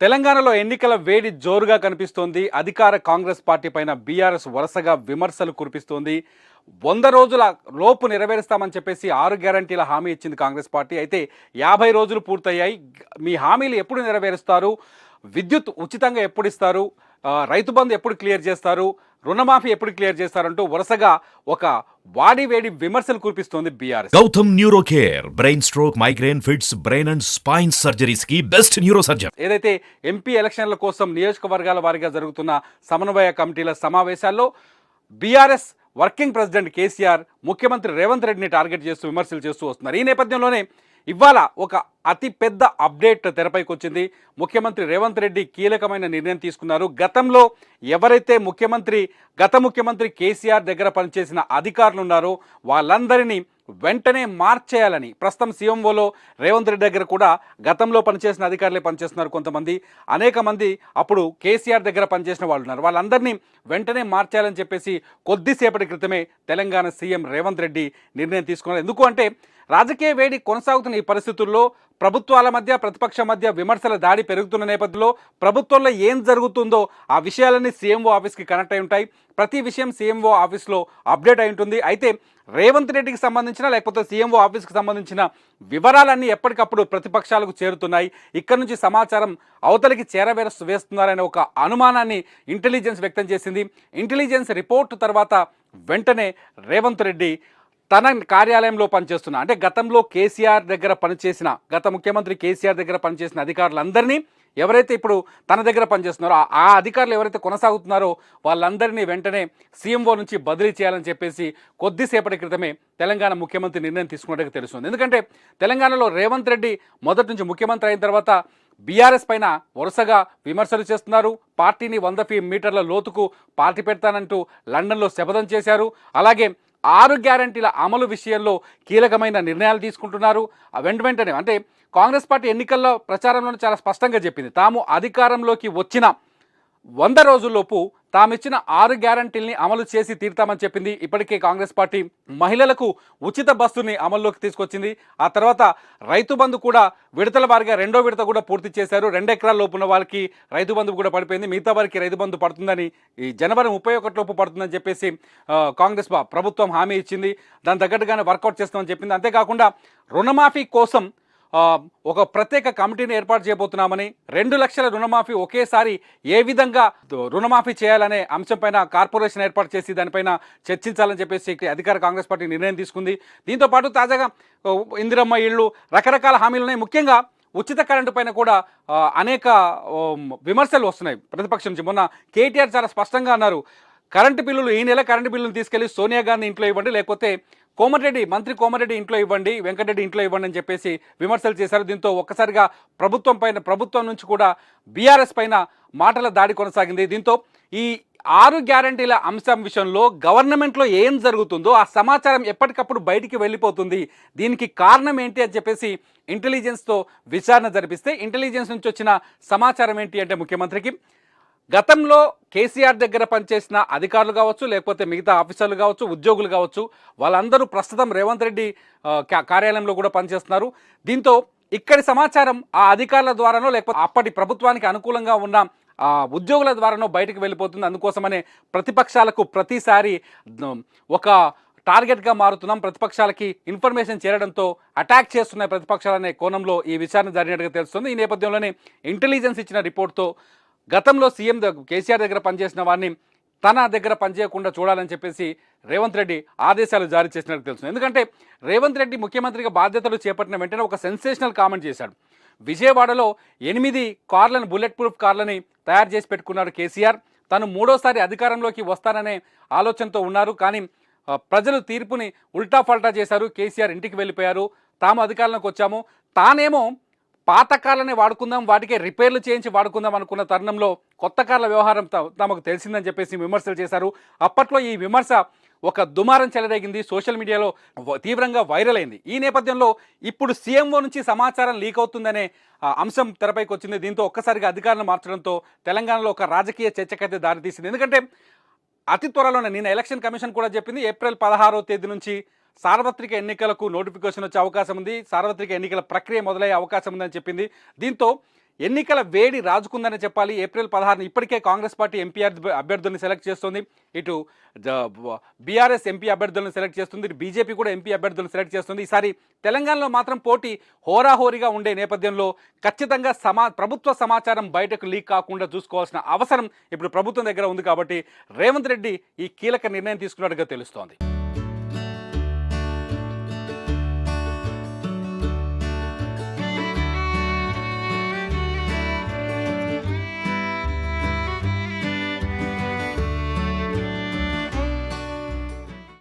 తెలంగాణలో ఎన్నికల వేడి జోరుగా కనిపిస్తోంది. అధికార కాంగ్రెస్ పార్టీ పైన బీఆర్ఎస్ వరుసగా విమర్శలు కురిపిస్తోంది. 100 రోజుల లోపు నెరవేరుస్తామని చెప్పేసి 6 గ్యారంటీల హామీ ఇచ్చింది కాంగ్రెస్ పార్టీ. అయితే 50 రోజులు పూర్తయ్యాయి. మీ హామీలు ఎప్పుడు నెరవేరుస్తారు? విద్యుత్ ఉచితంగా ఎప్పుడిస్తారు? రైతు బంధు ఎప్పుడు క్లియర్ చేస్తారు? రుణమాఫీ ఎప్పుడు క్లియర్ చేస్తారంటూ వరుసగా ఒక వాడివేడి విమర్శలు కురిపిస్తోంది BRS. Gautam neuro care brain stroke migraine fits brain and spine surgeries కి బెస్ట్ న్యూరో సర్జన్. ఏదైతే ఎంపీ ఎలక్షన్ల కోసం నియోజకవర్గాల వారీగా జరుగుతున్న సమన్వయ కమిటీల సమావేశాల్లో బీఆర్ఎస్ వర్కింగ్ ప్రెసిడెంట్ కేసీఆర్ ముఖ్యమంత్రి రేవంత్ రెడ్డిని టార్గెట్ చేస్తూ విమర్శలు చేస్తూ వస్తున్నారు. ఈ నేపథ్యంలోనే ఇవాళ ఒక అతి పెద్ద అప్డేట్ తెరపైకి వచ్చింది. ముఖ్యమంత్రి రేవంత్ రెడ్డి కీలకమైన నిర్ణయం తీసుకున్నారు. గతంలో ఎవరైతే గత ముఖ్యమంత్రి కేసీఆర్ దగ్గర పనిచేసిన అధికారులు ఉన్నారో వాళ్ళందరినీ వెంటనే మార్చేయాలని, ప్రస్తుతం సీఎంఓలో రేవంత్ రెడ్డి దగ్గర కూడా గతంలో పనిచేసిన అధికారులే పనిచేస్తున్నారు కొంతమంది, అనేక మంది అప్పుడు కేసీఆర్ దగ్గర పనిచేసిన వాళ్ళు ఉన్నారు. వాళ్ళందరినీ వెంటనే మార్చేయాలని చెప్పేసి కొద్దిసేపటి క్రితమే తెలంగాణ సీఎం రేవంత్ రెడ్డి నిర్ణయం తీసుకున్నారు. ఎందుకు అంటే రాజకీయ వేడి కొనసాగుతున్న ఈ పరిస్థితుల్లో ప్రభుత్వాల మధ్య ప్రతిపక్ష మధ్య విమర్శల దాడి పెరుగుతున్న నేపథ్యంలో ప్రభుత్వంలో ఏం జరుగుతుందో ఆ విషయాలన్నీ సీఎంఓ ఆఫీస్కి కనెక్ట్ అయి ఉంటాయి. ప్రతి విషయం సీఎంఓ ఆఫీస్లో అప్డేట్ అయి ఉంటుంది. అయితే రేవంత్ రెడ్డికి సంబంధించిన లేకపోతే సీఎంఓ ఆఫీస్కి సంబంధించిన వివరాలన్నీ ఎప్పటికప్పుడు ప్రతిపక్షాలకు చేరుతున్నాయి. ఇక్కడ నుంచి సమాచారం అవతలికి వేస్తున్నారనే ఒక అనుమానాన్ని ఇంటెలిజెన్స్ వ్యక్తం చేసింది. ఇంటెలిజెన్స్ రిపోర్ట్ తర్వాత వెంటనే రేవంత్ రెడ్డి తన కార్యాలయంలో పనిచేస్తున్న, అంటే గతంలో కేసీఆర్ దగ్గర పనిచేసిన, గత ముఖ్యమంత్రి కేసీఆర్ దగ్గర పనిచేసిన అధికారులందరినీ, ఎవరైతే ఇప్పుడు తన దగ్గర పనిచేస్తున్నారో ఆ అధికారులు ఎవరైతే కొనసాగుతున్నారో వాళ్ళందరినీ వెంటనే సీఎంఓ నుంచి బదిలీ చేయాలని చెప్పేసి కొద్దిసేపటి క్రితమే తెలంగాణ ముఖ్యమంత్రి నిర్ణయం తీసుకున్నట్టుగా తెలుస్తుంది. ఎందుకంటే తెలంగాణలో రేవంత్ రెడ్డి మొదటి నుంచి ముఖ్యమంత్రి అయిన తర్వాత బీఆర్ఎస్ పైన వరుసగా విమర్శలు చేస్తున్నారు. పార్టీని 100 మీటర్ల లోతుకు పార్టీ పెడతానంటూ లండన్లో శపథం చేశారు. అలాగే 6 గ్యారంటీల అమలు విషయంలో కీలకమైన నిర్ణయాలు తీసుకుంటున్నారు. వెంటనే అంటే కాంగ్రెస్ పార్టీ ఎన్నికల్లో ప్రచారంలో చాలా స్పష్టంగా చెప్పింది, తాము అధికారంలోకి వచ్చిన 100 రోజుల్లోపు తామిచ్చిన 6 గ్యారంటీల్ని అమలు చేసి తీరుతామని చెప్పింది. ఇప్పటికే కాంగ్రెస్ పార్టీ మహిళలకు ఉచిత బస్సుని అమల్లోకి తీసుకొచ్చింది. ఆ తర్వాత రైతు బంధు కూడా విడతల వారిగా 2వ విడత కూడా పూర్తి చేశారు. 2 ఎకరాల లోపు ఉన్న వాళ్ళకి రైతు బంధు కూడా పడిపోయింది. మిగతా వారికి రైతు బంధు పడుతుందని, ఈ జనవరి 31 లోపు పడుతుందని చెప్పేసి కాంగ్రెస్ ప్రభుత్వం హామీ ఇచ్చింది. దాని తగ్గట్టుగానే వర్కౌట్ చేస్తామని చెప్పింది. అంతేకాకుండా రుణమాఫీ కోసం ఒక ప్రత్యేక కమిటీని ఏర్పాటు చేయబోతున్నామని, 2 లక్షల రుణమాఫీ ఒకేసారి ఏ విధంగా రుణమాఫీ చేయాలనే అంశంపైన కార్పొరేషన్ ఏర్పాటు చేసి దానిపైన చర్చించాలని చెప్పేసి అధికార కాంగ్రెస్ పార్టీ నిర్ణయం తీసుకుంది. దీంతోపాటు తాజాగా ఇందిరమ్మ ఇళ్ళు, రకరకాల హామీలు ఉన్నాయి. ముఖ్యంగా ఉచిత కరెంటు పైన కూడా అనేక విమర్శలు వస్తున్నాయి ప్రతిపక్షం నుంచి. మొన్న కేటీఆర్ చాలా స్పష్టంగా అన్నారు, కరెంటు బిల్లులు ఈ నెల కరెంటు బిల్లులు తీసుకెళ్లి సోనియా గాంధీ ఇంట్లో ఇవ్వండి, లేకపోతే మంత్రి కోమటిరెడ్డి ఇంట్లో ఇవ్వండి, వెంకటరెడ్డి ఇంట్లో ఇవ్వండి అని చెప్పేసి విమర్శలు చేశారు. దీంతో ఒక్కసారిగా ప్రభుత్వం నుంచి కూడా బీఆర్ఎస్ పైన మాటల దాడి కొనసాగింది. దీంతో ఈ 6 గ్యారంటీల అంశం విషయంలో గవర్నమెంట్లో ఏం జరుగుతుందో ఆ సమాచారం ఎప్పటికప్పుడు బయటికి వెళ్ళిపోతుంది. దీనికి కారణం ఏంటి అని చెప్పేసి ఇంటెలిజెన్స్తో విచారణ జరిపిస్తే ఇంటెలిజెన్స్ నుంచి వచ్చిన సమాచారం ఏంటి అంటే ముఖ్యమంత్రికి గతంలో కేసీఆర్ దగ్గర పనిచేసిన అధికారులు కావచ్చు, లేకపోతే మిగతా ఆఫీసర్లు కావచ్చు, ఉద్యోగులు కావచ్చు, వాళ్ళందరూ ప్రస్తుతం రేవంత్ రెడ్డి కార్యాలయంలో కూడా పనిచేస్తున్నారు. దీంతో ఇక్కడి సమాచారం ఆ అధికారుల ద్వారానో లేకపోతే అప్పటి ప్రభుత్వానికి అనుకూలంగా ఉన్న ఉద్యోగుల ద్వారానో బయటకు వెళ్ళిపోతుంది. అందుకోసమనే ప్రతిపక్షాలకు ప్రతిసారి ఒక టార్గెట్గా మారుతున్నాం, ప్రతిపక్షాలకి ఇన్ఫర్మేషన్ చేరడంతో అటాక్ చేస్తున్న ప్రతిపక్షాలనే కోణంలో ఈ విచారణ జరిగినట్టుగా తెలుస్తుంది. ఈ నేపథ్యంలోనే ఇంటెలిజెన్స్ ఇచ్చిన రిపోర్ట్తో గతంలో సీఎం కేసీఆర్ దగ్గర పనిచేసిన వారిని తన దగ్గర పనిచేయకుండా చూడాలని చెప్పేసి రేవంత్ రెడ్డి ఆదేశాలు జారీ చేసినట్టు తెలుస్తుంది. ఎందుకంటే రేవంత్ రెడ్డి ముఖ్యమంత్రిగా బాధ్యతలు చేపట్టిన వెంటనే ఒక సెన్సేషనల్ కామెంట్ చేశాడు. విజయవాడలో 8 కార్లను, బుల్లెట్ ప్రూఫ్ కార్లని తయారు చేసి పెట్టుకున్నాడు కేసీఆర్. తను 3వ సారి అధికారంలోకి వస్తాననే ఆలోచనతో ఉన్నారు. కానీ ప్రజలు తీర్పుని ఉల్టా ఫల్టా చేశారు. కేసీఆర్ ఇంటికి వెళ్ళిపోయారు. తాము అధికారంలోకి వచ్చాము, తానేమో పాత కార్లనే వాడుకుందాం, వాటికే రిపేర్లు చేయించి వాడుకుందాం అనుకున్న తరుణంలో కొత్త కార్ల వ్యవహారం తమకు తెలిసిందని చెప్పేసి విమర్శలు చేశారు. అప్పట్లో ఈ విమర్శ ఒక దుమారం చెలరేగింది, సోషల్ మీడియాలో తీవ్రంగా వైరల్ అయింది. ఈ నేపథ్యంలో ఇప్పుడు సీఎంఓ నుంచి సమాచారం లీక్ అవుతుందనే అంశం తెరపైకి వచ్చింది. దీంతో ఒక్కసారిగా అధికారులను మార్చడంతో తెలంగాణలో ఒక రాజకీయ చర్చకైతే దారితీసింది. ఎందుకంటే అతి త్వరలోనే నిన్న ఎలక్షన్ కమిషన్ కూడా చెప్పింది, ఏప్రిల్ 16వ తేదీ నుంచి సార్వత్రిక ఎన్నికలకు నోటిఫికేషన్ వచ్చే అవకాశం ఉంది, సార్వత్రిక ఎన్నికల ప్రక్రియ మొదలయ్యే అవకాశం ఉందని చెప్పింది. దీంతో ఎన్నికల వేడి రాజుకుందని చెప్పాలి. ఏప్రిల్ 16 ఇప్పటికే కాంగ్రెస్ పార్టీ ఎంపీ అభ్యర్థుల్ని సెలెక్ట్ చేస్తుంది. ఇటు బీఆర్ఎస్ ఎంపీ అభ్యర్థులను సెలెక్ట్ చేస్తుంది. ఇటు బీజేపీ కూడా ఎంపీ అభ్యర్థులను సెలెక్ట్ చేస్తుంది. ఈసారి తెలంగాణలో మాత్రం పోటీ హోరాహోరీగా ఉండే నేపథ్యంలో ఖచ్చితంగా ప్రభుత్వ సమాచారం బయటకు లీక్ కాకుండా చూసుకోవాల్సిన అవసరం ఇప్పుడు ప్రభుత్వం దగ్గర ఉంది. కాబట్టి రేవంత్ రెడ్డి ఈ కీలక నిర్ణయం తీసుకున్నట్టుగా తెలుస్తోంది.